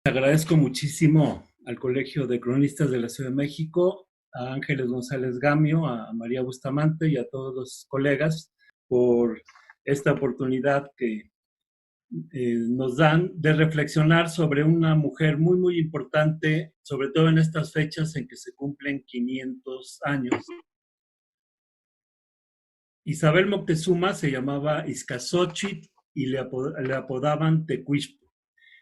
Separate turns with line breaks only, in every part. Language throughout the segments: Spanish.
Agradezco muchísimo al Colegio de Cronistas de la Ciudad de México, a Ángeles González Gamio, a María Bustamante y a todos los colegas por esta oportunidad que nos dan de reflexionar sobre una mujer muy, muy importante, sobre todo en estas fechas en que se cumplen 500 años. Isabel Moctezuma se llamaba Izcazzochitl y le apodaban Tecuixpo.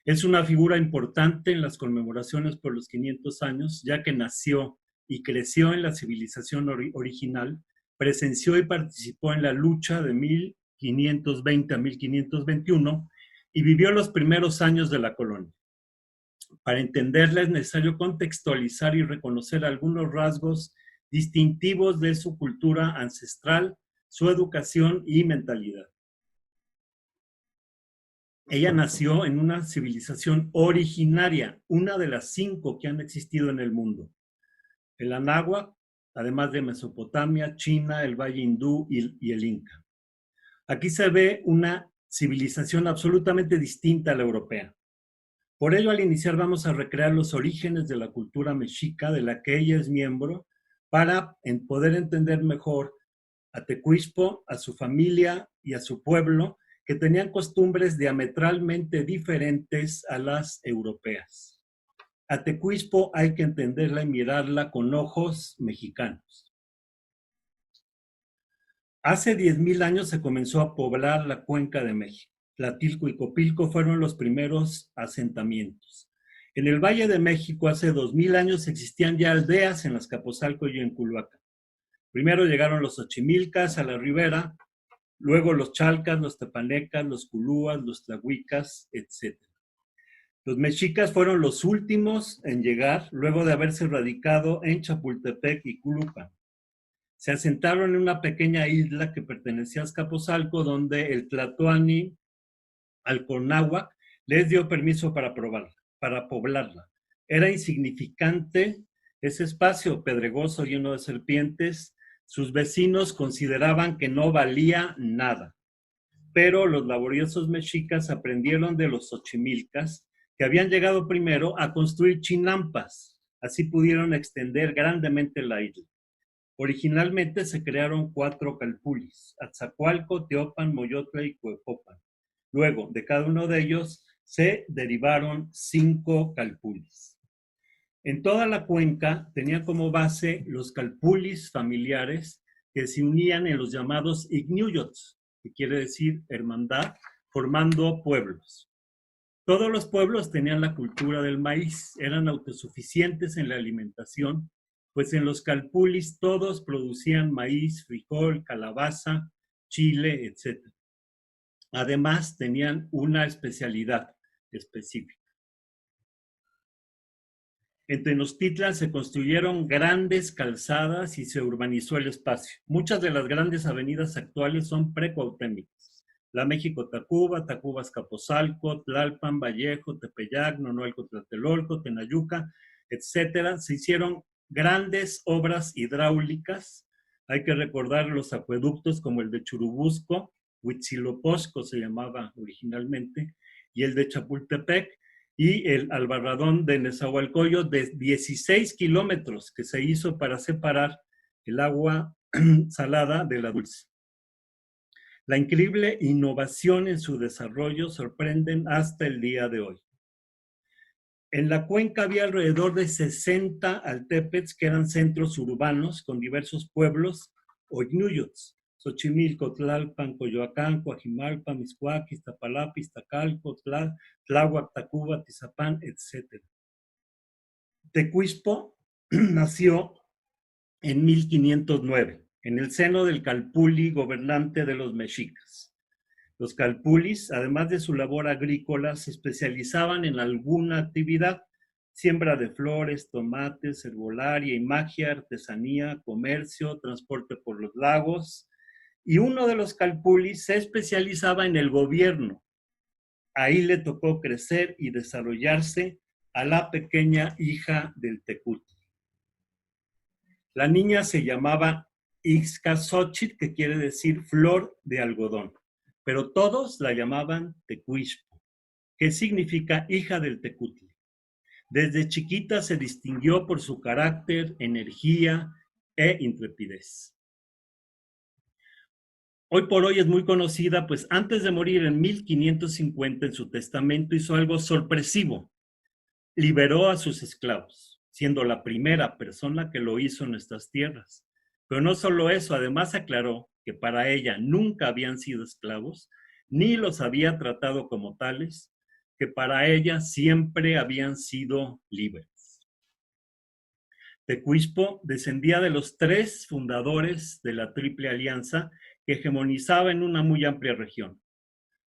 Es una figura importante en las conmemoraciones por los 500 años, ya que nació y creció en la civilización original, presenció y participó en la lucha de 1520 a 1521 y vivió los primeros años de la colonia. Para entenderla es necesario contextualizar y reconocer algunos rasgos distintivos de su cultura ancestral, su educación y mentalidad. Ella nació en una civilización originaria, una de las 5 que han existido en el mundo. El Anáhuac, además de Mesopotamia, China, el Valle Hindú y el Inca. Aquí se ve una civilización absolutamente distinta a la europea. Por ello, al iniciar vamos a recrear los orígenes de la cultura mexica, de la que ella es miembro, para poder entender mejor a Tecuixpo, a su familia y a su pueblo, que tenían costumbres diametralmente diferentes a las europeas. A Tecuixpo hay que entenderla y mirarla con ojos mexicanos. Hace 10,000 años se comenzó a poblar la cuenca de México. Tlatilco y Copilco fueron los primeros asentamientos. En el Valle de México hace 2,000 años existían ya aldeas en Azcapotzalco y en Culhuacán. Primero llegaron los Xochimilcas a la ribera, luego los Chalcas, los Tepanecas, los Culúas, los Tlahuicas, etc. Los mexicas fueron los últimos en llegar, luego de haberse radicado en Chapultepec y Culupan. Se asentaron en una pequeña isla que pertenecía a Azcapotzalco, donde el Tlatoani Alcornáhuac les dio permiso para poblarla. Era insignificante ese espacio pedregoso lleno de serpientes. Sus vecinos consideraban que no valía nada. Pero los laboriosos mexicas aprendieron de los xochimilcas, que habían llegado primero, a construir chinampas. Así pudieron extender grandemente la isla. Originalmente se crearon 4 calpulis: Atzacoalco, Teopan, Moyotla y Cuepopan. Luego, de cada uno de ellos, se derivaron 5 calpulis. En toda la cuenca tenían como base los calpulis familiares que se unían en los llamados ignuyots, que quiere decir hermandad, formando pueblos. Todos los pueblos tenían la cultura del maíz, eran autosuficientes en la alimentación, pues en los calpulis todos producían maíz, frijol, calabaza, chile, etc. Además, tenían una especialidad específica. En Tenochtitlan se construyeron grandes calzadas y se urbanizó el espacio. Muchas de las grandes avenidas actuales son precuauhtémicas. La México-Tacuba, Tacuba-Azcapotzalco, Tlalpan, Vallejo, Tepeyac, Nonualco-Tlatelolco, Tenayuca, etcétera. Se hicieron grandes obras hidráulicas. Hay que recordar los acueductos como el de Churubusco, Huitzilopochtli se llamaba originalmente, y el de Chapultepec, y el albarradón de Nezahualcóyotl de 16 kilómetros que se hizo para separar el agua salada de la dulce. La increíble innovación en su desarrollo sorprenden hasta el día de hoy. En la cuenca había alrededor de 60 altepets que eran centros urbanos con diversos pueblos o ignuyots: Xochimilco, Tlalpan, Coyoacán, Coajimalpa, Mixcoac, Iztapalapa, Iztacalco, Tláhuac, Tacuba, Tizapán, etc. Tecuixpo nació en 1509, en el seno del calpuli gobernante de los mexicas. Los calpulis, además de su labor agrícola, se especializaban en alguna actividad: siembra de flores, tomates, herbolaria y magia, artesanía, comercio, transporte por los lagos. Y uno de los calpulis se especializaba en el gobierno. Ahí le tocó crecer y desarrollarse a la pequeña hija del Tecutli. La niña se llamaba Ixcazzochitl, que quiere decir flor de algodón, pero todos la llamaban Tecuixpo, que significa hija del Tecutli. Desde chiquita se distinguió por su carácter, energía e intrepidez. Hoy por hoy es muy conocida, pues antes de morir en 1550 en su testamento hizo algo sorpresivo. Liberó a sus esclavos, siendo la primera persona que lo hizo en nuestras tierras. Pero no solo eso, además aclaró que para ella nunca habían sido esclavos, ni los había tratado como tales, que para ella siempre habían sido libres. Tecuispo descendía de los 3 fundadores de la Triple Alianza que hegemonizaba en una muy amplia región.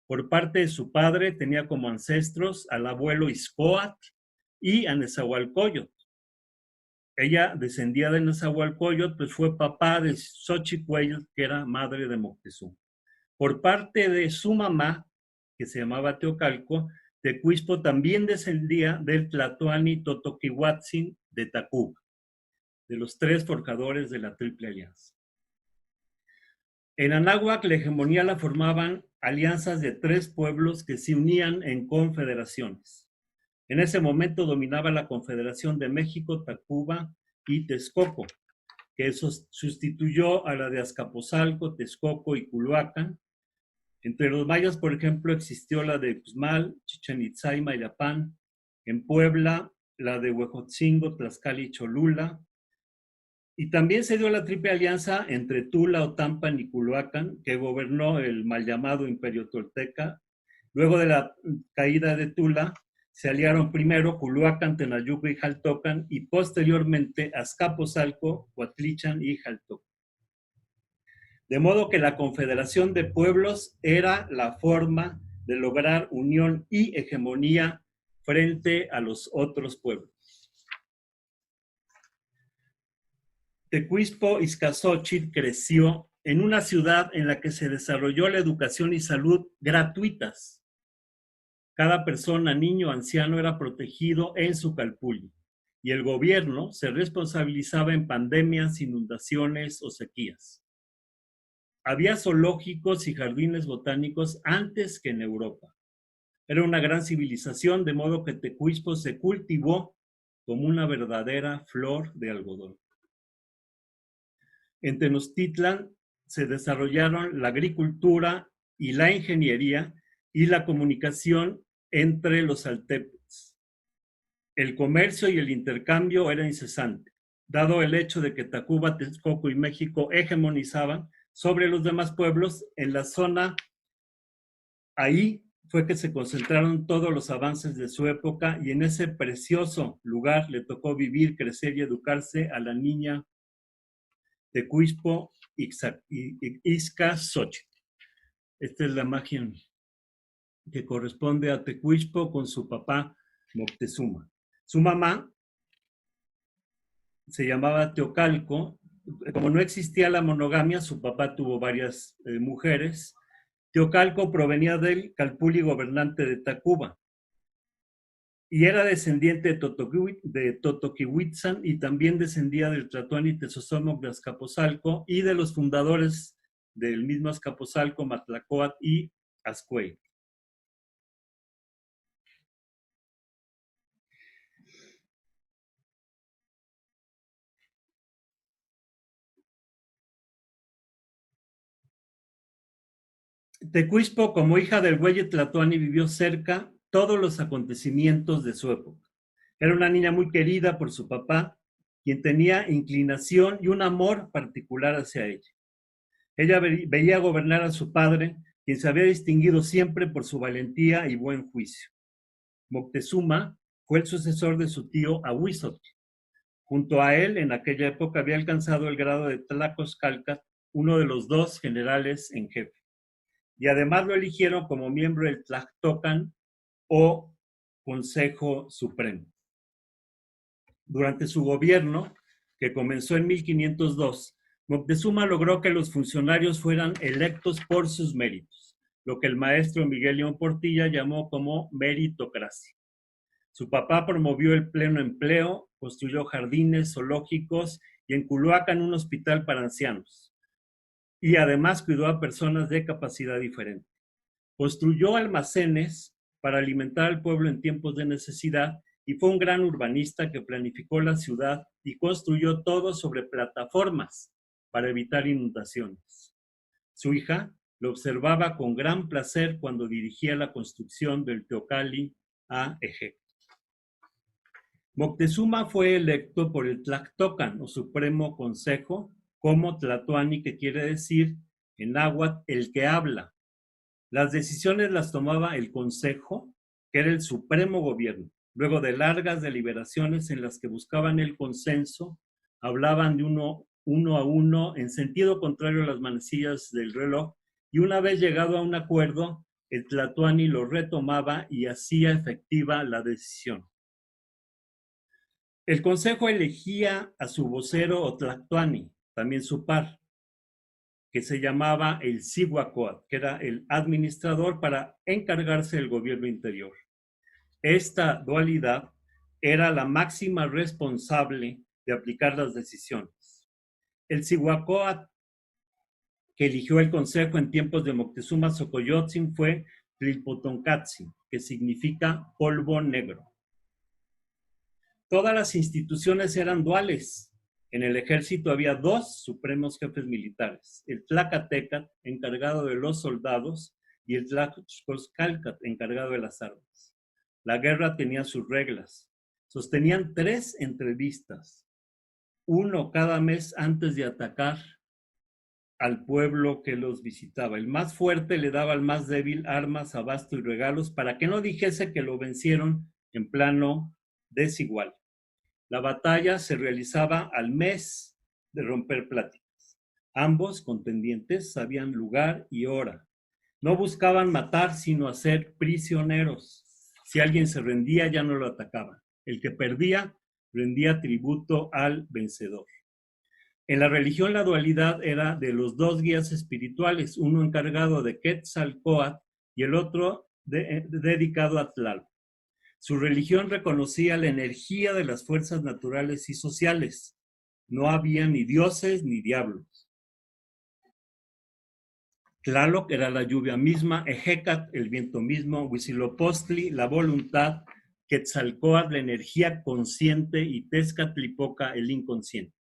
Por parte de su padre tenía como ancestros al abuelo Izcóatl y a Nezahualcóyotl. Ella descendía de Nezahualcóyotl, pues fue papá de Xochitl, que era madre de Moctezuma. Por parte de su mamá, que se llamaba Teocalco, Tecuispo también descendía del Tlatoani Totoquihuatzin de Tacuba, de los 3 forjadores de la Triple Alianza. En Anáhuac la hegemonía la formaban alianzas de 3 pueblos que se unían en confederaciones. En ese momento dominaba la Confederación de México, Tacuba y Texcoco, que eso sustituyó a la de Azcapotzalco, Texcoco y Culhuacán. Entre los mayas, por ejemplo, existió la de Uxmal, Chichén Itzá y Mayapán. En Puebla, la de Huejotzingo, Tlaxcala y Cholula. Y también se dio la triple alianza entre Tula, Otampan y Culhuacán, que gobernó el mal llamado Imperio Tolteca. Luego de la caída de Tula, se aliaron primero Culhuacán, Tenayuca y Jaltocan, y posteriormente Azcapotzalco, Huatlichan y Jaltocan. De modo que la confederación de pueblos era la forma de lograr unión y hegemonía frente a los otros pueblos. Tecuispo Izcazóchitl creció en una ciudad en la que se desarrolló la educación y salud gratuitas. Cada persona, niño o anciano, era protegido en su calpulli y el gobierno se responsabilizaba en pandemias, inundaciones o sequías. Había zoológicos y jardines botánicos antes que en Europa. Era una gran civilización, de modo que Tecuispo se cultivó como una verdadera flor de algodón. En Tenochtitlan se desarrollaron la agricultura y la ingeniería y la comunicación entre los altepecs. El comercio y el intercambio era incesante, dado el hecho de que Tacuba, Texcoco y México hegemonizaban sobre los demás pueblos en la zona. Ahí fue que se concentraron todos los avances de su época y en ese precioso lugar le tocó vivir, crecer y educarse a la niña Tecuispo Izcazóchitl. Esta es la imagen que corresponde a Tecuispo con su papá Moctezuma. Su mamá se llamaba Teocalco. Como no existía la monogamia, su papá tuvo varias mujeres. Teocalco provenía del calpulli gobernante de Tacuba y era descendiente de Totoquihuitzan y también descendía del Tlatoani Tezosomoc de Azcapotzalco y de los fundadores del mismo Azcapotzalco, Matlacoat y Azcuey. Tecuispo, como hija del güey Tlatoani, vivió cerca todos los acontecimientos de su época. Era una niña muy querida por su papá, quien tenía inclinación y un amor particular hacia ella. Ella veía gobernar a su padre, quien se había distinguido siempre por su valentía y buen juicio. Moctezuma fue el sucesor de su tío Ahuizotl. Junto a él, en aquella época, había alcanzado el grado de Tlacoxcalca, uno de los 2 generales en jefe. Y además lo eligieron como miembro del Tlactocan o Consejo Supremo. Durante su gobierno, que comenzó en 1502, Moctezuma logró que los funcionarios fueran electos por sus méritos, lo que el maestro Miguel León Portilla llamó como meritocracia. Su papá promovió el pleno empleo, construyó jardines zoológicos y en Culhuacán un hospital para ancianos. Y además cuidó a personas de capacidad diferente. Construyó almacenes para alimentar al pueblo en tiempos de necesidad y fue un gran urbanista que planificó la ciudad y construyó todo sobre plataformas para evitar inundaciones. Su hija lo observaba con gran placer cuando dirigía la construcción del Teocalli a Eje. Moctezuma fue electo por el Tlactocan, o Supremo Consejo, como Tlatoani, que quiere decir en náhuatl el que habla. Las decisiones las tomaba el Consejo, que era el supremo gobierno. Luego de largas deliberaciones en las que buscaban el consenso, hablaban de uno a uno en sentido contrario a las manecillas del reloj, y una vez llegado a un acuerdo, el Tlatoani lo retomaba y hacía efectiva la decisión. El Consejo elegía a su vocero o Tlatoani, también su par, que se llamaba el Cihuacóatl, que era el administrador para encargarse del gobierno interior. Esta dualidad era la máxima responsable de aplicar las decisiones. El Cihuacóatl que eligió el Consejo en tiempos de Moctezuma Xocoyotzin fue Tlilpotoncatzi, que significa polvo negro. Todas las instituciones eran duales. En el ejército había dos supremos jefes militares, el Tlacatecatl, encargado de los soldados, y el Tlaxcalcatl, encargado de las armas. La guerra tenía sus reglas. Sostenían 3 entrevistas, uno cada mes antes de atacar al pueblo que los visitaba. El más fuerte le daba al más débil armas, abasto y regalos para que no dijese que lo vencieron en plano desigual. La batalla se realizaba al mes de romper pláticas. Ambos contendientes sabían lugar y hora. No buscaban matar, sino hacer prisioneros. Si alguien se rendía, ya no lo atacaban. El que perdía, rendía tributo al vencedor. En la religión, la dualidad era de los 2 guías espirituales, uno encargado de Quetzalcóatl y el otro dedicado a Tlaloc. Su religión reconocía la energía de las fuerzas naturales y sociales. No había ni dioses ni diablos. Tlaloc era la lluvia misma, Ejecatl el viento mismo, Huitzilopochtli la voluntad, Quetzalcóatl la energía consciente y Tezcatlipoca el inconsciente.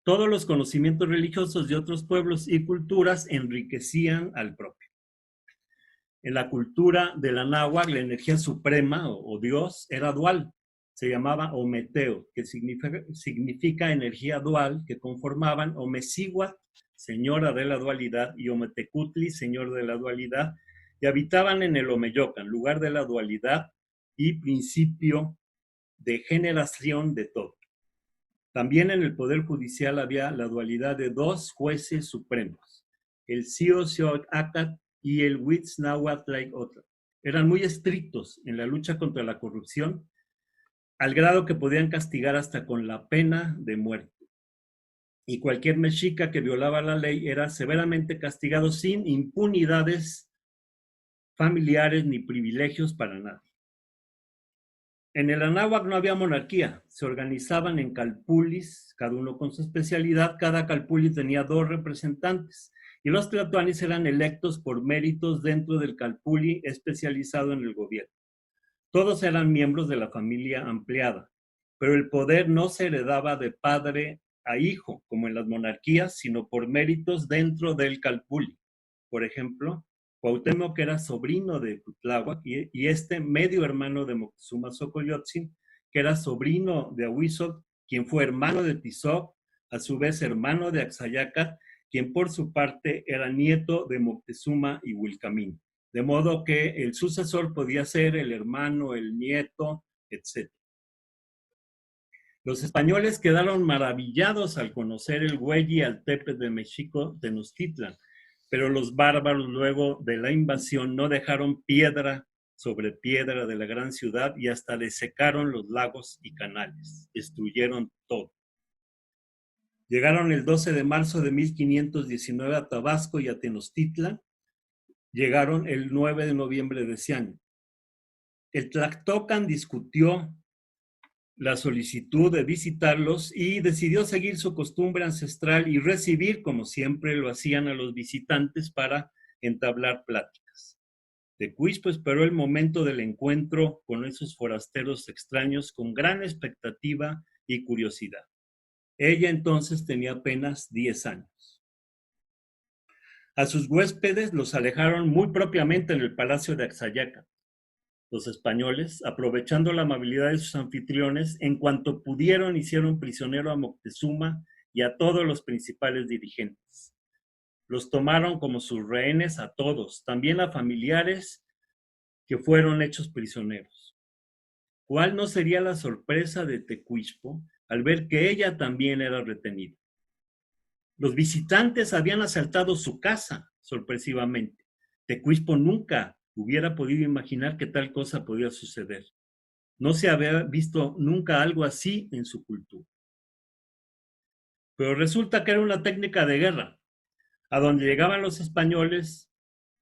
Todos los conocimientos religiosos de otros pueblos y culturas enriquecían al propio. En la cultura de la náhuatl, la energía suprema o Dios era dual. Se llamaba Ometeo, que significa energía dual, que conformaban Omecíhuatl, señora de la dualidad, y Ometecutli, señor de la dualidad, y habitaban en el Omeyocan, lugar de la dualidad y principio de generación de todo. También en el Poder Judicial había la dualidad de 2 jueces supremos, el Xiocioacatl y el Huitznahuatlaicotl. Eran muy estrictos en la lucha contra la corrupción, al grado que podían castigar hasta con la pena de muerte. Y cualquier mexica que violaba la ley era severamente castigado sin impunidades familiares ni privilegios para nadie. En el Anáhuac no había monarquía, se organizaban en calpulis, cada uno con su especialidad, cada calpuli tenía 2 representantes, y los tlatoanis eran electos por méritos dentro del calpuli especializado en el gobierno. Todos eran miembros de la familia ampliada, pero el poder no se heredaba de padre a hijo, como en las monarquías, sino por méritos dentro del calpuli. Por ejemplo, Cuauhtémoc era sobrino de Cuitláhuac y este medio hermano de Moctezuma Xocoyotzin, que era sobrino de Ahuizoc, quien fue hermano de Tizoc, a su vez hermano de Axayácatl, quien por su parte era nieto de Moctezuma y Huilcamín. De modo que el sucesor podía ser el hermano, el nieto, etc. Los españoles quedaron maravillados al conocer el Huelli Altepetl de México, Tenochtitlan, pero los bárbaros luego de la invasión no dejaron piedra sobre piedra de la gran ciudad y hasta le secaron los lagos y canales, destruyeron todo. Llegaron el 12 de marzo de 1519 a Tabasco y a Tenochtitlan, llegaron el 9 de noviembre de ese año. El Tlactocan discutió la solicitud de visitarlos y decidió seguir su costumbre ancestral y recibir, como siempre lo hacían, a los visitantes para entablar pláticas. Tecuichpo esperó el momento del encuentro con esos forasteros extraños con gran expectativa y curiosidad. Ella entonces tenía apenas 10 años. A sus huéspedes los alejaron muy propiamente en el palacio de Axayaca. Los españoles, aprovechando la amabilidad de sus anfitriones, en cuanto pudieron hicieron prisionero a Moctezuma y a todos los principales dirigentes. Los tomaron como sus rehenes a todos, también a familiares que fueron hechos prisioneros. ¿Cuál no sería la sorpresa de Tecuichpo al ver que ella también era retenida? Los visitantes habían asaltado su casa sorpresivamente. Tecuichpo nunca hubiera podido imaginar que tal cosa podía suceder. No se había visto nunca algo así en su cultura. Pero resulta que era una técnica de guerra. A donde llegaban los españoles,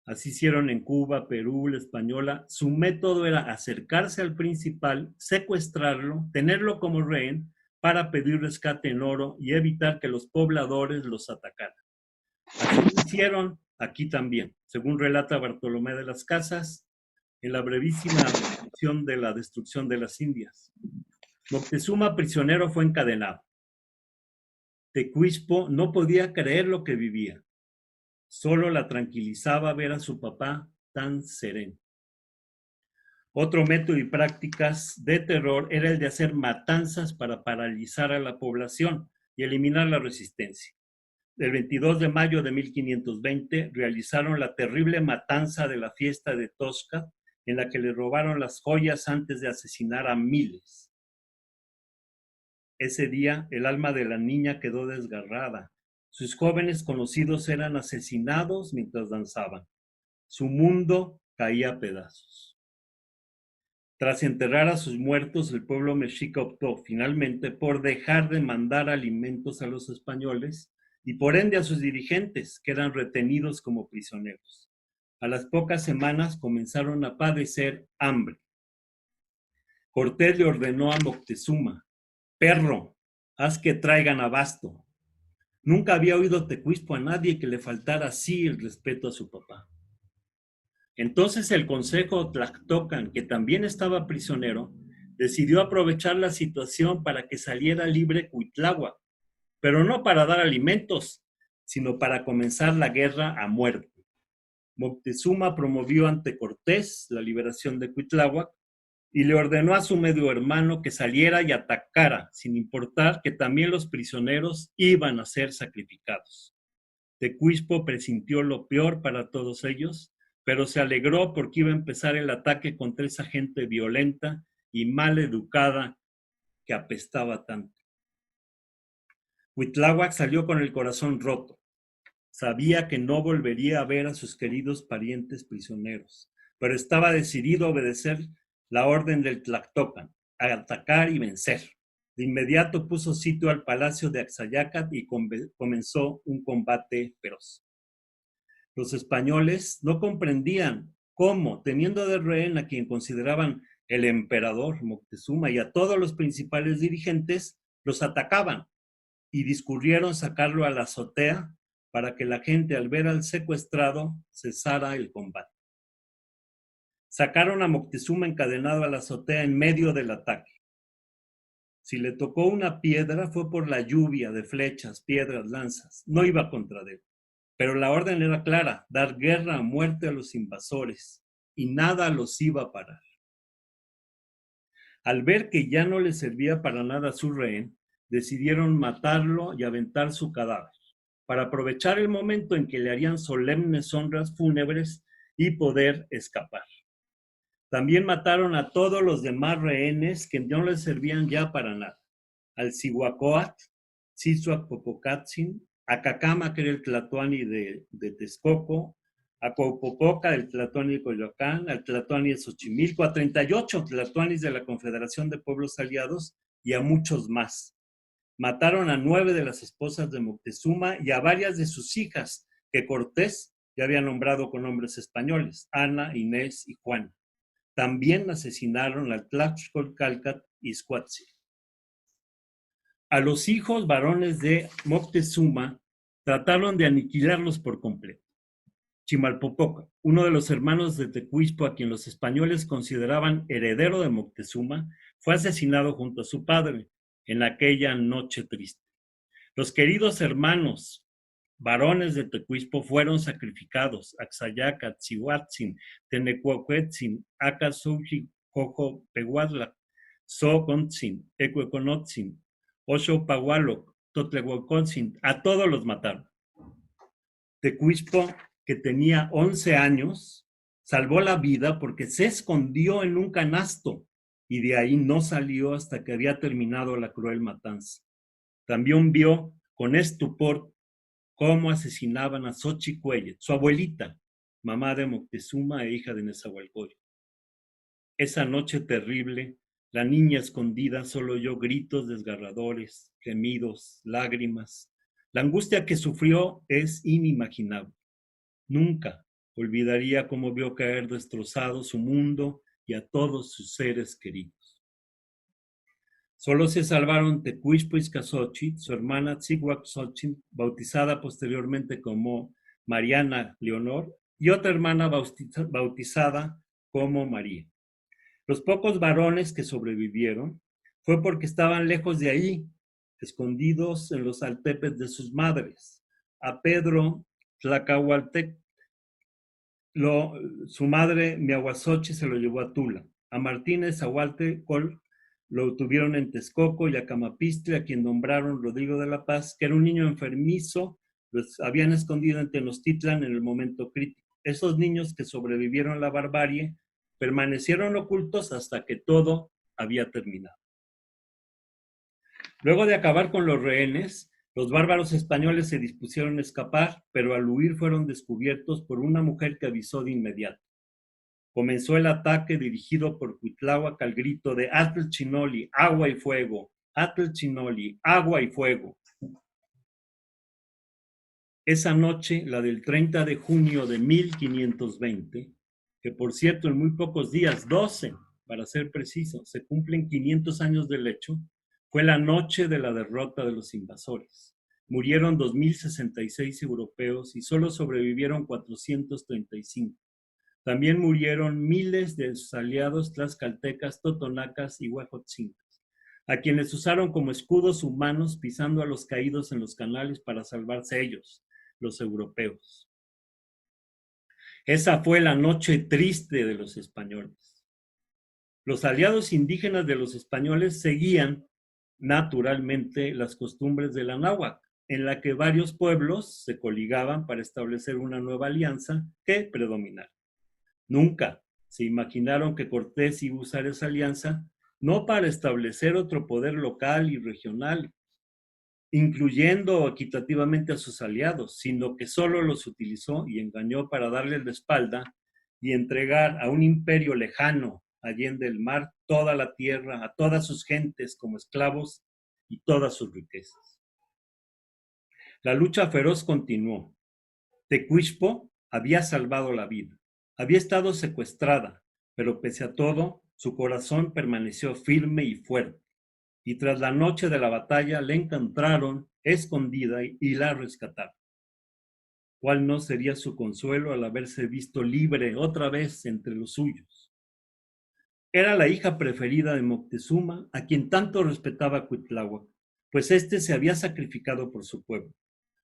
así hicieron en Cuba, Perú, la Española, su método era acercarse al principal, secuestrarlo, tenerlo como rehén para pedir rescate en oro y evitar que los pobladores los atacaran. Así lo hicieron aquí también, según relata Bartolomé de las Casas en la brevísima descripción de la destrucción de las Indias. Moctezuma, prisionero, fue encadenado. Tecuichpo no podía creer lo que vivía. Solo la tranquilizaba ver a su papá tan sereno. Otro método y prácticas de terror era el de hacer matanzas para paralizar a la población y eliminar la resistencia. El 22 de mayo de 1520 realizaron la terrible matanza de la fiesta de Tosca, en la que le robaron las joyas antes de asesinar a miles. Ese día el alma de la niña quedó desgarrada. Sus jóvenes conocidos eran asesinados mientras danzaban. Su mundo caía a pedazos. Tras enterrar a sus muertos, el pueblo mexica optó finalmente por dejar de mandar alimentos a los españoles y por ende a sus dirigentes, que eran retenidos como prisioneros. A las pocas semanas comenzaron a padecer hambre. Cortés le ordenó a Moctezuma: perro, haz que traigan abasto. Nunca había oído Tecuichpo a nadie que le faltara así el respeto a su papá. Entonces el Consejo Tlactocan, que también estaba prisionero, decidió aprovechar la situación para que saliera libre Cuitláhuac, pero no para dar alimentos, sino para comenzar la guerra a muerte. Moctezuma promovió ante Cortés la liberación de Cuitláhuac y le ordenó a su medio hermano que saliera y atacara, sin importar que también los prisioneros iban a ser sacrificados. Tecuichpo presintió lo peor para todos ellos, pero se alegró porque iba a empezar el ataque contra esa gente violenta y mal educada que apestaba tanto. Cuitláhuac salió con el corazón roto. Sabía que no volvería a ver a sus queridos parientes prisioneros, pero estaba decidido a obedecer la orden del Tlactocan, a atacar y vencer. De inmediato puso sitio al palacio de Axayacat y comenzó un combate feroz. Los españoles no comprendían cómo, teniendo de rehén a quien consideraban el emperador Moctezuma y a todos los principales dirigentes, los atacaban y discurrieron sacarlo a la azotea para que la gente, al ver al secuestrado, cesara el combate. Sacaron a Moctezuma encadenado a la azotea en medio del ataque. Si le tocó una piedra fue por la lluvia de flechas, piedras, lanzas. No iba contra él. Pero la orden era clara: dar guerra a muerte a los invasores, y nada los iba a parar. Al ver que ya no le servía para nada a su rehén, decidieron matarlo y aventar su cadáver, para aprovechar el momento en que le harían solemnes honras fúnebres y poder escapar. También mataron a todos los demás rehenes que no les servían ya para nada: al Cihuacóatl, Tzitzua-Popocatzin, a Cacama, que era el Tlatoani de Texcoco, a Copopoca, el Tlatoani de Coyoacán, al Tlatoani de Xochimilco, a 38 Tlatoanis de la Confederación de Pueblos Aliados y a muchos más. Mataron a 9 de las esposas de Moctezuma y a varias de sus hijas que Cortés ya había nombrado con nombres españoles: Ana, Inés y Juana. También asesinaron a Tlaxcolcalcat y Izcuatzil. A los hijos varones de Moctezuma trataron de aniquilarlos por completo. Chimalpopoca, uno de los hermanos de Tecuispo, a quien los españoles consideraban heredero de Moctezuma, fue asesinado junto a su padre en aquella noche triste. Los queridos hermanos varones de Tecuispo fueron sacrificados: Axayaca, Tzihuatzin, Tenecuacuetzin, Acasuji, Jojo, Pehuatla, Socontzin, Ecueconotzin, Osho Pahualoc, Totlehuacontzin, a todos los mataron. Tecuispo, que tenía 11 años, salvó la vida porque se escondió en un canasto y de ahí no salió hasta que había terminado la cruel matanza. También vio con estupor cómo asesinaban a Xochicuelle, su abuelita, mamá de Moctezuma e hija de Nezahualcóyotl. Esa noche terrible, la niña escondida solo oyó gritos desgarradores, gemidos, lágrimas. La angustia que sufrió es inimaginable. Nunca olvidaría cómo vio caer destrozado su mundo y a todos sus seres queridos. Solo se salvaron Tecuispo Izcazzochitl, su hermana Tzihuaxochitl, bautizada posteriormente como Mariana Leonor, y otra hermana bautizada como María. Los pocos varones que sobrevivieron fue porque estaban lejos de ahí, escondidos en los altepes de sus madres. A Pedro Tlacahualtec, su madre Miahuazochi se lo llevó a Tula. A Martínez Ahualtecol lo tuvieron en Texcoco, y a Camapistle, a quien nombraron Rodrigo de la Paz, que era un niño enfermizo, los habían escondido en Tenochtitlan en el momento crítico. Esos niños que sobrevivieron la barbarie permanecieron ocultos hasta que todo había terminado. Luego de acabar con los rehenes, los bárbaros españoles se dispusieron a escapar, pero al huir fueron descubiertos por una mujer que avisó de inmediato. Comenzó el ataque dirigido por Cuitláhuac al grito de Atl Chinoli, agua y fuego, Atl Chinoli, agua y fuego. Esa noche, la del 30 de junio de 1520, que por cierto en muy pocos días, 12 para ser preciso, se cumplen 500 años del hecho, fue la noche de la derrota de los invasores. Murieron 2.066 europeos y solo sobrevivieron 435. También murieron miles de sus aliados tlaxcaltecas, totonacas y huejotzincas, a quienes usaron como escudos humanos pisando a los caídos en los canales para salvarse ellos, los europeos. Esa fue la noche triste de los españoles. Los aliados indígenas de los españoles seguían naturalmente las costumbres de la náhuatl, en la que varios pueblos se coligaban para establecer una nueva alianza que predominara. Nunca se imaginaron que Cortés iba a usar esa alianza no para establecer otro poder local y regional, incluyendo equitativamente a sus aliados, sino que solo los utilizó y engañó para darles la espalda y entregar a un imperio lejano, allende el mar, toda la tierra, a todas sus gentes como esclavos y todas sus riquezas. La lucha feroz continuó. Tecuispo había salvado la vida. Había estado secuestrada, pero pese a todo, su corazón permaneció firme y fuerte. Y tras la noche de la batalla, la encontraron escondida y la rescataron. ¿Cuál no sería su consuelo al haberse visto libre otra vez entre los suyos? Era la hija preferida de Moctezuma, a quien tanto respetaba Cuitláhuac, pues éste se había sacrificado por su pueblo.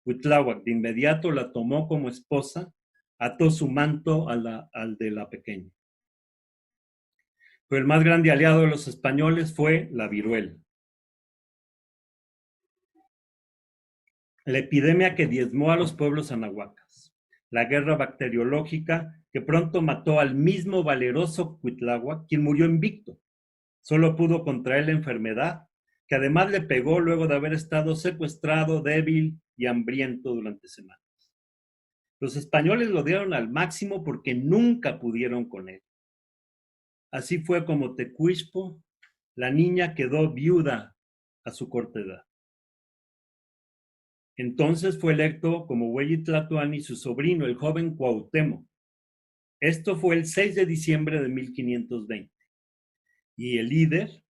Cuitláhuac de inmediato la tomó como esposa, ató su manto al de la pequeña. Pero el más grande aliado de los españoles fue la viruela. La epidemia que diezmó a los pueblos anahuacas. La guerra bacteriológica que pronto mató al mismo valeroso Cuitláhuac, quien murió invicto. Solo pudo contraer la enfermedad, que además le pegó luego de haber estado secuestrado, débil y hambriento durante semanas. Los españoles lo dieron al máximo porque nunca pudieron con él. Así fue como Tecuispo, la niña, quedó viuda a su corta edad. Entonces fue electo como Huelli Tlatoani su sobrino, el joven Cuauhtémoc. Esto fue el 6 de diciembre de 1520. Y el líder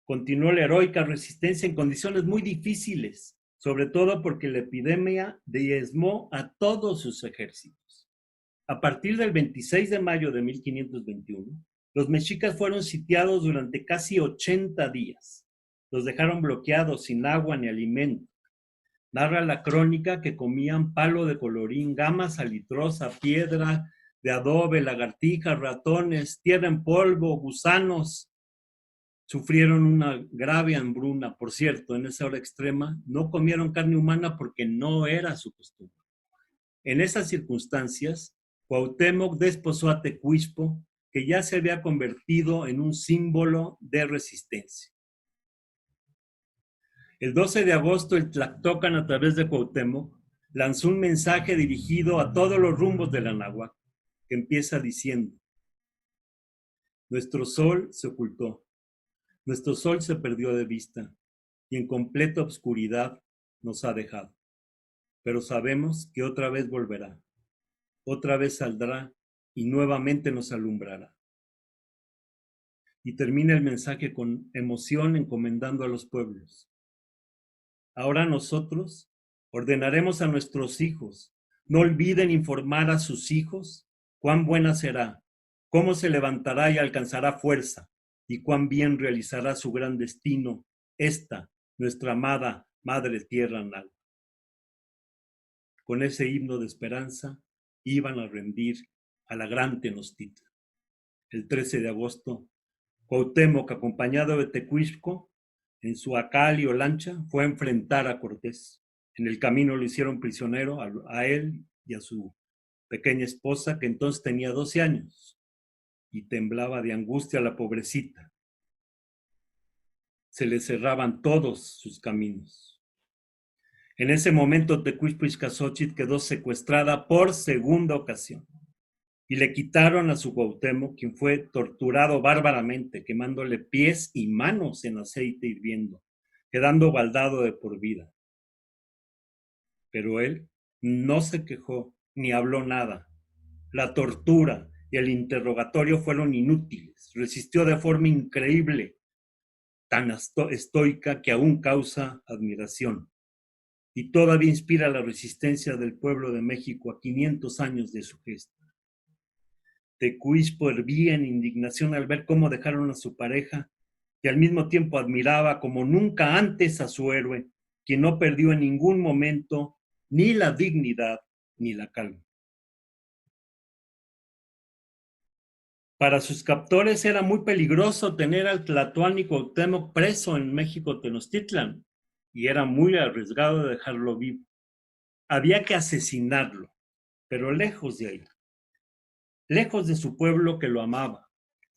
continuó la heroica resistencia en condiciones muy difíciles, sobre todo porque la epidemia diezmó a todos sus ejércitos. A partir del 26 de mayo de 1521, los mexicas fueron sitiados durante casi 80 días. Los dejaron bloqueados, sin agua ni alimento. Narra la crónica que comían palo de colorín, gama salitrosa, piedra de adobe, lagartijas, ratones, tierra en polvo, gusanos. Sufrieron una grave hambruna. Por cierto, en esa hora extrema no comieron carne humana porque no era su costumbre. En esas circunstancias, Cuauhtémoc desposó a Tecuichpo, que ya se había convertido en un símbolo de resistencia. El 12 de agosto, el Tlactocan, a través de Cuauhtémoc, lanzó un mensaje dirigido a todos los rumbos de la náhuatl, que empieza diciendo: nuestro sol se ocultó, nuestro sol se perdió de vista y en completa obscuridad nos ha dejado. Pero sabemos que otra vez volverá, otra vez saldrá y nuevamente nos alumbrará. Y termina el mensaje con emoción, encomendando a los pueblos: ahora nosotros ordenaremos a nuestros hijos, no olviden informar a sus hijos cuán buena será, cómo se levantará y alcanzará fuerza, y cuán bien realizará su gran destino esta, nuestra amada Madre Tierra Náhuatl. Con ese himno de esperanza iban a rendir a la gran Tenochtitlan. El 13 de agosto, Cuauhtémoc, acompañado de Tecuichpo, en su acal o lancha, fue a enfrentar a Cortés. En el camino lo hicieron prisionero a él y a su pequeña esposa, que entonces tenía 12 años, y temblaba de angustia la pobrecita. Se le cerraban todos sus caminos. En ese momento, Tecuichpo-Ixcazóchitl quedó secuestrada por segunda ocasión y le quitaron a su Cuauhtémoc, quien fue torturado bárbaramente, quemándole pies y manos en aceite hirviendo, quedando baldado de por vida. Pero él no se quejó ni habló nada. La tortura y el interrogatorio fueron inútiles. Resistió de forma increíble, tan estoica que aún causa admiración. Y todavía inspira la resistencia del pueblo de México a 500 años de su gesta. Tecuichpo hervía en indignación al ver cómo dejaron a su pareja y al mismo tiempo admiraba como nunca antes a su héroe, quien no perdió en ningún momento ni la dignidad ni la calma. Para sus captores era muy peligroso tener al Tlatoani Cuauhtémoc preso en México Tenochtitlan y era muy arriesgado de dejarlo vivo. Había que asesinarlo, pero lejos de ahí, lejos de su pueblo que lo amaba,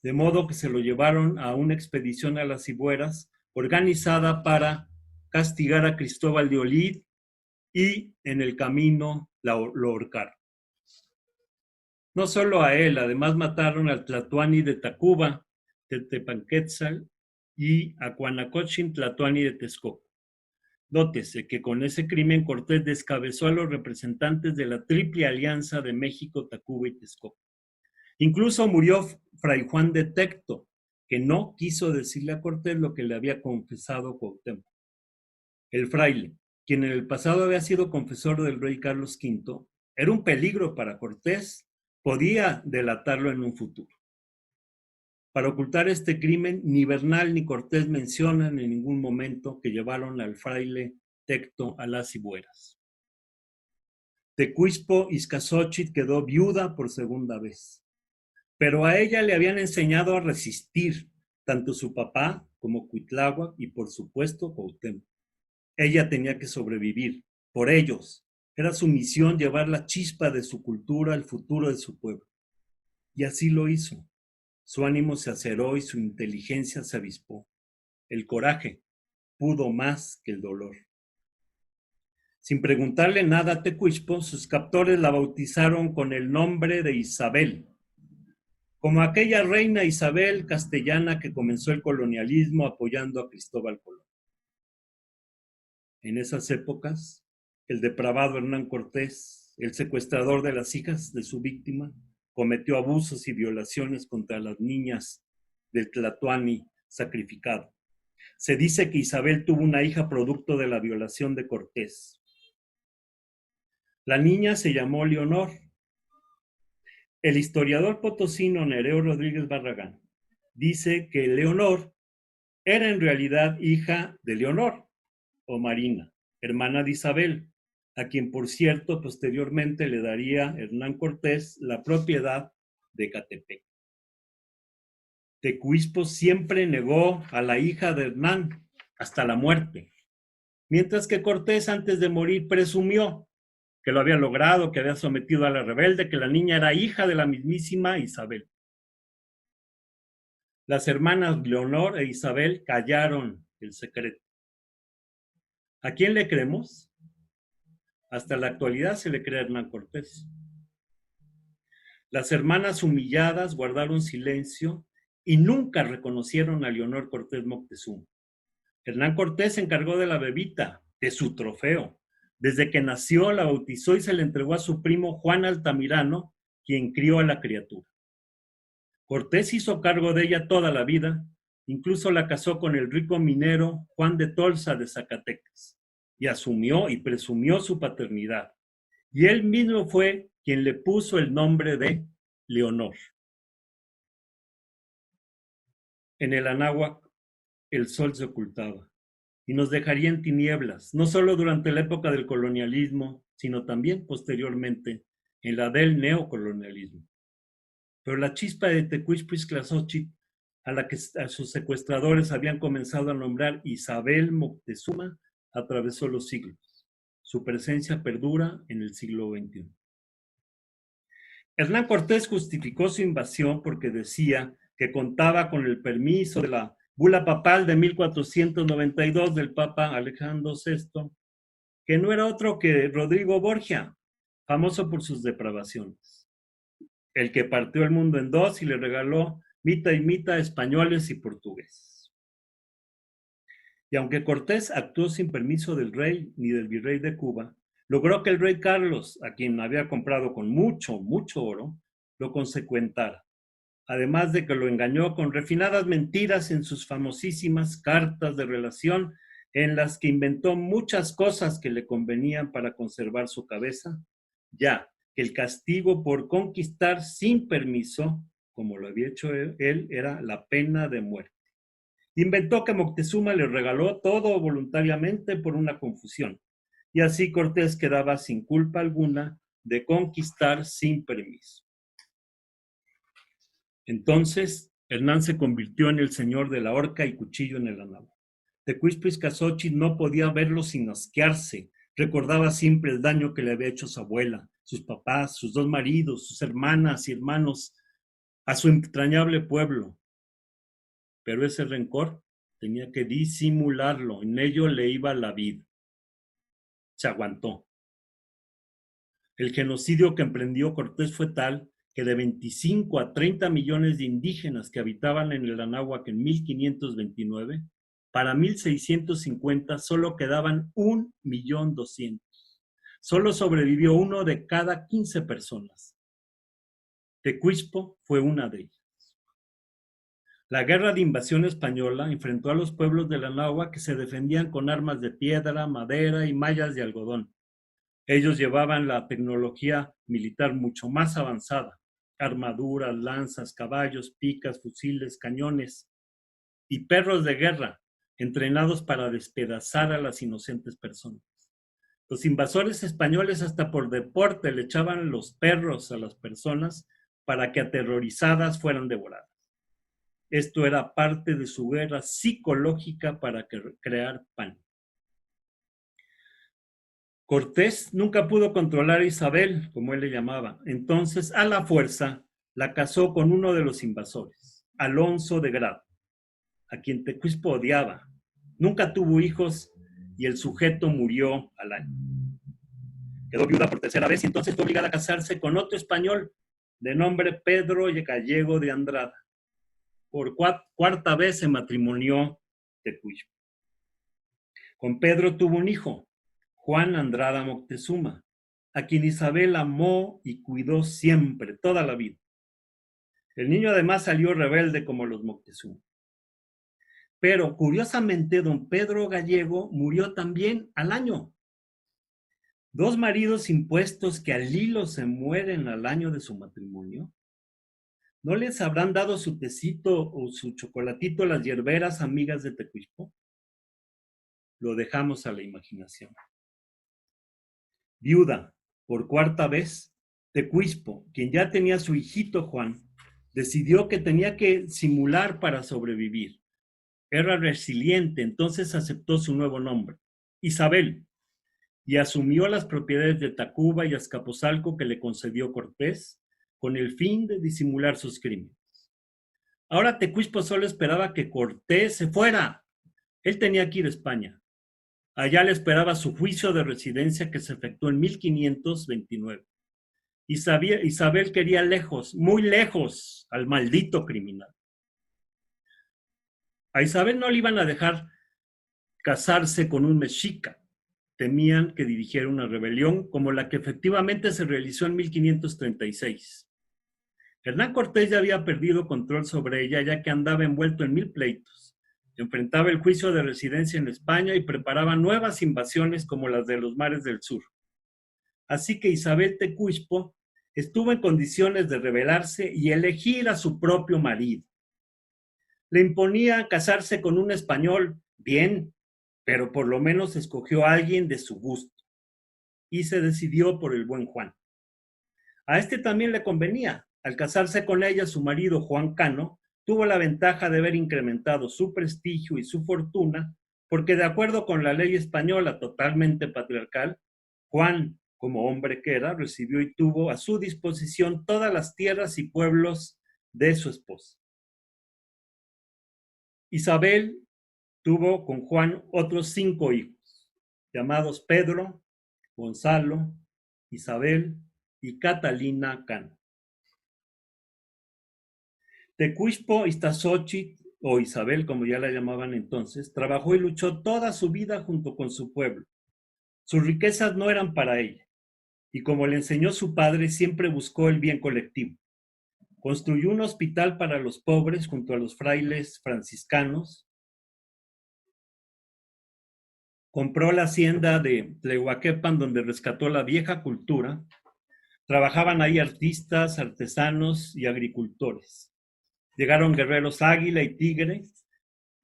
de modo que se lo llevaron a una expedición a las Cibueras organizada para castigar a Cristóbal de Olid y en el camino lo ahorcaron. No solo a él, además mataron al Tlatoani de Tacuba, de Tepanquetzal, y a Cuanacotzin Tlatoani de Texcoco. Nótese que con ese crimen Cortés descabezó a los representantes de la Triple Alianza de México, Tacuba y Texcoco. Incluso murió Fray Juan de Tecto, que no quiso decirle a Cortés lo que le había confesado Cuauhtémoc. El fraile, quien en el pasado había sido confesor del rey Carlos V, era un peligro para Cortés, podía delatarlo en un futuro. Para ocultar este crimen, ni Bernal ni Cortés mencionan en ningún momento que llevaron al fraile Tecto a las Cibueras. Tecuichpo-Ixcazóchitl quedó viuda por segunda vez, pero a ella le habían enseñado a resistir, tanto su papá como Cuitláhuac y por supuesto Cuauhtémoc. Ella tenía que sobrevivir, por ellos. Era su misión llevar la chispa de su cultura al futuro de su pueblo. Y así lo hizo. Su ánimo se aceró y su inteligencia se avispó. El coraje pudo más que el dolor. Sin preguntarle nada a Tecuichpo, sus captores la bautizaron con el nombre de Isabel, como aquella reina Isabel castellana que comenzó el colonialismo apoyando a Cristóbal Colón. En esas épocas, el depravado Hernán Cortés, el secuestrador de las hijas de su víctima, cometió abusos y violaciones contra las niñas del Tlatoani sacrificado. Se dice que Isabel tuvo una hija producto de la violación de Cortés. La niña se llamó Leonor El historiador potosino Nereo Rodríguez Barragán dice que Leonor era en realidad hija de Leonor, o Marina, hermana de Isabel, a quien, por cierto, posteriormente le daría Hernán Cortés la propiedad de Ecatepec. Tecuichpo siempre negó a la hija de Hernán hasta la muerte, mientras que Cortés, antes de morir, presumió que lo había logrado, que había sometido a la rebelde, que la niña era hija de la mismísima Isabel. Las hermanas Leonor e Isabel callaron el secreto. ¿A quién le creemos? Hasta la actualidad se le cree a Hernán Cortés. Las hermanas humilladas guardaron silencio y nunca reconocieron a Leonor Cortés Moctezuma. Hernán Cortés se encargó de la bebita, de su trofeo. Desde que nació la bautizó y se le entregó a su primo Juan Altamirano, quien crió a la criatura. Cortés hizo cargo de ella toda la vida, incluso la casó con el rico minero Juan de Tolsa de Zacatecas, y asumió y presumió su paternidad. Y él mismo fue quien le puso el nombre de Leonor. En el Anáhuac el sol se ocultaba y nos dejaría en tinieblas, no solo durante la época del colonialismo, sino también posteriormente en la del neocolonialismo. Pero la chispa de Tecuichpo-Izclaxóchitl, a la que a sus secuestradores habían comenzado a nombrar Isabel Moctezuma, atravesó los siglos. Su presencia perdura en el siglo XXI. Hernán Cortés justificó su invasión porque decía que contaba con el permiso de la bula papal de 1492 del Papa Alejandro VI, que no era otro que Rodrigo Borgia, famoso por sus depravaciones, el que partió el mundo en dos y le regaló mitad y mitad a españoles y portugueses. Y aunque Cortés actuó sin permiso del rey ni del virrey de Cuba, logró que el rey Carlos, a quien había comprado con mucho oro, lo consecuentara. Además de que lo engañó con refinadas mentiras en sus famosísimas cartas de relación, en las que inventó muchas cosas que le convenían para conservar su cabeza, ya que el castigo por conquistar sin permiso, como lo había hecho él, era la pena de muerte. Inventó que Moctezuma le regaló todo voluntariamente por una confusión, y así Cortés quedaba sin culpa alguna de conquistar sin permiso. Entonces, Hernán se convirtió en el señor de la horca y cuchillo en el Anáhuac. Tecuichpo-Izclaxóchitl no podía verlo sin asquearse. Recordaba siempre el daño que le había hecho su abuela, sus papás, sus dos maridos, sus hermanas y hermanos, a su entrañable pueblo. Pero ese rencor tenía que disimularlo, en ello le iba la vida. Se aguantó. El genocidio que emprendió Cortés fue tal que de 25 a 30 millones de indígenas que habitaban en el Anáhuac en 1529, para 1650 solo quedaban 1.200.000. Solo sobrevivió uno de cada 15 personas. Tecuichpo fue una de ellas. La guerra de invasión española enfrentó a los pueblos del Anáhuac que se defendían con armas de piedra, madera y mallas de algodón. Ellos llevaban la tecnología militar mucho más avanzada, armaduras, lanzas, caballos, picas, fusiles, cañones y perros de guerra entrenados para despedazar a las inocentes personas. Los invasores españoles hasta por deporte le echaban los perros a las personas para que aterrorizadas fueran devoradas. Esto era parte de su guerra psicológica para crear pánico. Cortés nunca pudo controlar a Isabel, como él le llamaba. Entonces, a la fuerza, la casó con uno de los invasores, Alonso de Grado, a quien Tecuichpo odiaba. Nunca tuvo hijos y el sujeto murió al año. Quedó viuda por tercera vez y entonces fue obligada a casarse con otro español de nombre Pedro Gallego de Andrada. Por cuarta vez se matrimonió Tecuichpo. Con Pedro tuvo un hijo, Juan Andrada Moctezuma, a quien Isabel amó y cuidó siempre, toda la vida. El niño además salió rebelde como los Moctezuma. Pero curiosamente, don Pedro Gallego murió también al año. ¿Dos maridos impuestos que al hilo se mueren al año de su matrimonio? ¿No les habrán dado su tecito o su chocolatito las hierberas amigas de Tecuispo? Lo dejamos a la imaginación. Viuda, por cuarta vez, Tecuispo, quien ya tenía su hijito Juan, decidió que tenía que simular para sobrevivir. Era resiliente, entonces aceptó su nuevo nombre, Isabel, y asumió las propiedades de Tacuba y Azcapotzalco que le concedió Cortés, con el fin de disimular sus crímenes. Ahora Tecuispo solo esperaba que Cortés se fuera. Él tenía que ir a España. Allá le esperaba su juicio de residencia que se efectuó en 1529. Isabel quería lejos, muy lejos, al maldito criminal. A Isabel no le iban a dejar casarse con un mexica. Temían que dirigiera una rebelión como la que efectivamente se realizó en 1536. Hernán Cortés ya había perdido control sobre ella, ya que andaba envuelto en 1000 pleitos. Enfrentaba el juicio de residencia en España y preparaba nuevas invasiones como las de los mares del sur. Así que Isabel Tecuispo estuvo en condiciones de rebelarse y elegir a su propio marido. Le imponía casarse con un español, bien, pero por lo menos escogió a alguien de su gusto y se decidió por el buen Juan. A este también le convenía. Al casarse con ella, su marido Juan Cano tuvo la ventaja de haber incrementado su prestigio y su fortuna, porque de acuerdo con la ley española totalmente patriarcal, Juan, como hombre que era, recibió y tuvo a su disposición todas las tierras y pueblos de su esposa. Isabel tuvo con Juan otros 5 hijos, llamados Pedro, Gonzalo, Isabel y Catalina Cano. Tecuispo Iztaccíhuatl, o Isabel, como ya la llamaban entonces, trabajó y luchó toda su vida junto con su pueblo. Sus riquezas no eran para ella, y como le enseñó su padre, siempre buscó el bien colectivo. Construyó un hospital para los pobres junto a los frailes franciscanos, compró la hacienda de Tlehuaquepan, donde rescató la vieja cultura. Trabajaban ahí artistas, artesanos y agricultores. Llegaron guerreros águila y tigre.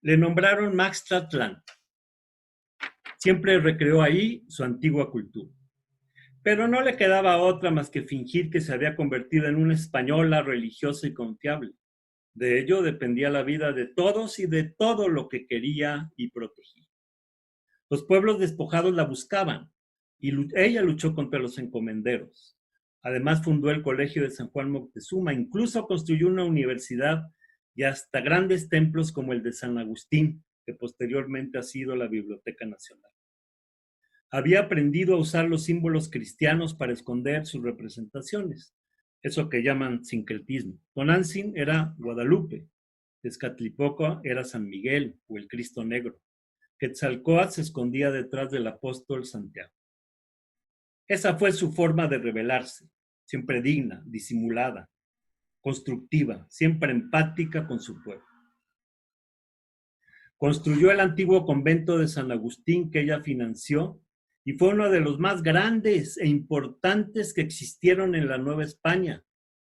Le nombraron Maxtlatlán. Siempre recreó ahí su antigua cultura. Pero no le quedaba otra más que fingir que se había convertido en una española religiosa y confiable. De ello dependía la vida de todos y de todo lo que quería y protegía. Los pueblos despojados la buscaban y ella luchó contra los encomenderos. Además fundó el Colegio de San Juan Moctezuma, incluso construyó una universidad y hasta grandes templos como el de San Agustín, que posteriormente ha sido la Biblioteca Nacional. Había aprendido a usar los símbolos cristianos para esconder sus representaciones, eso que llaman sincretismo. Tonantzin era Guadalupe, Tezcatlipoca era San Miguel o el Cristo Negro. Quetzalcóatl se escondía detrás del apóstol Santiago. Esa fue su forma de rebelarse, siempre digna, disimulada, constructiva, siempre empática con su pueblo. Construyó el antiguo convento de San Agustín que ella financió y fue uno de los más grandes e importantes que existieron en la Nueva España,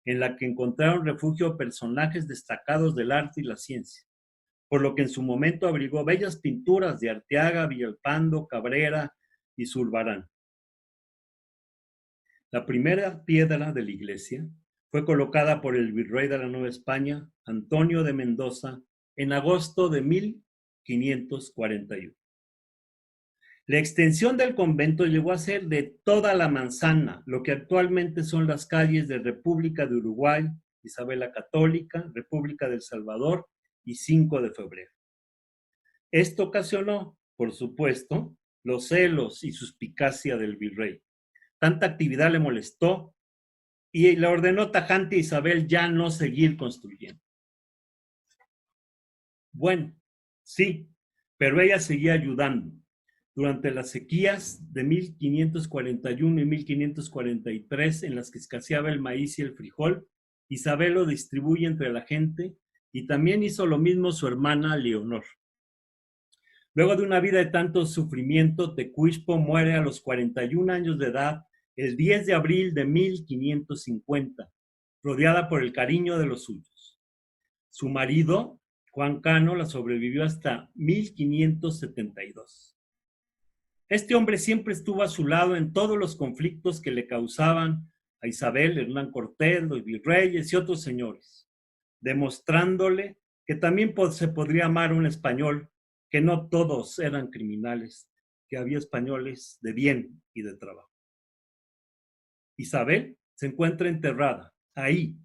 en la que encontraron refugio personajes destacados del arte y la ciencia, por lo que en su momento abrigó bellas pinturas de Arteaga, Villalpando, Cabrera y Zurbarán. La primera piedra de la iglesia fue colocada por el virrey de la Nueva España, Antonio de Mendoza, en agosto de 1541. La extensión del convento llegó a ser de toda la manzana, lo que actualmente son las calles de República de Uruguay, Isabel la Católica, República del Salvador y 5 de febrero. Esto ocasionó, por supuesto, los celos y suspicacia del virrey. Tanta actividad le molestó y le ordenó tajante a Isabel ya no seguir construyendo. Bueno, sí, pero ella seguía ayudando. Durante las sequías de 1541 y 1543, en las que escaseaba el maíz y el frijol, Isabel lo distribuye entre la gente y también hizo lo mismo su hermana Leonor. Luego de una vida de tanto sufrimiento, Tecuichpo muere a los 41 años de edad el 10 de abril de 1550, rodeada por el cariño de los suyos. Su marido, Juan Cano, la sobrevivió hasta 1572. Este hombre siempre estuvo a su lado en todos los conflictos que le causaban a Isabel, Hernán Cortés, los virreyes y otros señores, demostrándole que también se podría amar a un español, que no todos eran criminales, que había españoles de bien y de trabajo. Isabel se encuentra enterrada ahí,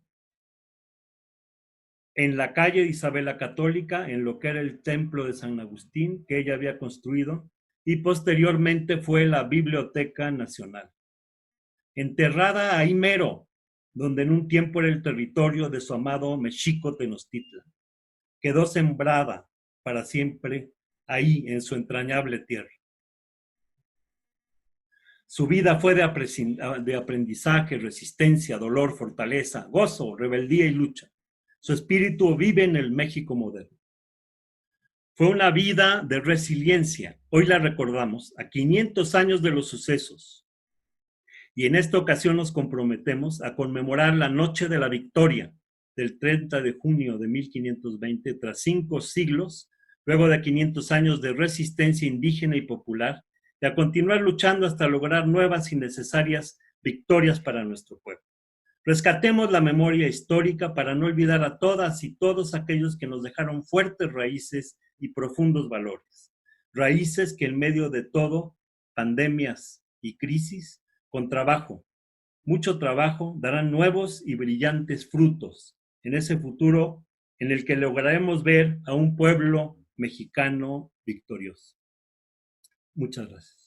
en la calle de Isabel la Católica, en lo que era el templo de San Agustín, que ella había construido, y posteriormente fue la Biblioteca Nacional. Enterrada ahí mero, donde en un tiempo era el territorio de su amado Mexico Tenochtitlan. Quedó sembrada para siempre ahí en su entrañable tierra. Su vida fue de aprendizaje, resistencia, dolor, fortaleza, gozo, rebeldía y lucha. Su espíritu vive en el México moderno. Fue una vida de resiliencia. Hoy la recordamos a 500 años de los sucesos. Y en esta ocasión nos comprometemos a conmemorar la Noche de la Victoria del 30 de junio de 1520, tras 5 siglos, luego de 500 años de resistencia indígena y popular, y a continuar luchando hasta lograr nuevas y necesarias victorias para nuestro pueblo. Rescatemos la memoria histórica para no olvidar a todas y todos aquellos que nos dejaron fuertes raíces y profundos valores. Raíces que en medio de todo, pandemias y crisis, con trabajo, mucho trabajo, darán nuevos y brillantes frutos en ese futuro en el que lograremos ver a un pueblo mexicano victorioso. Muchas gracias.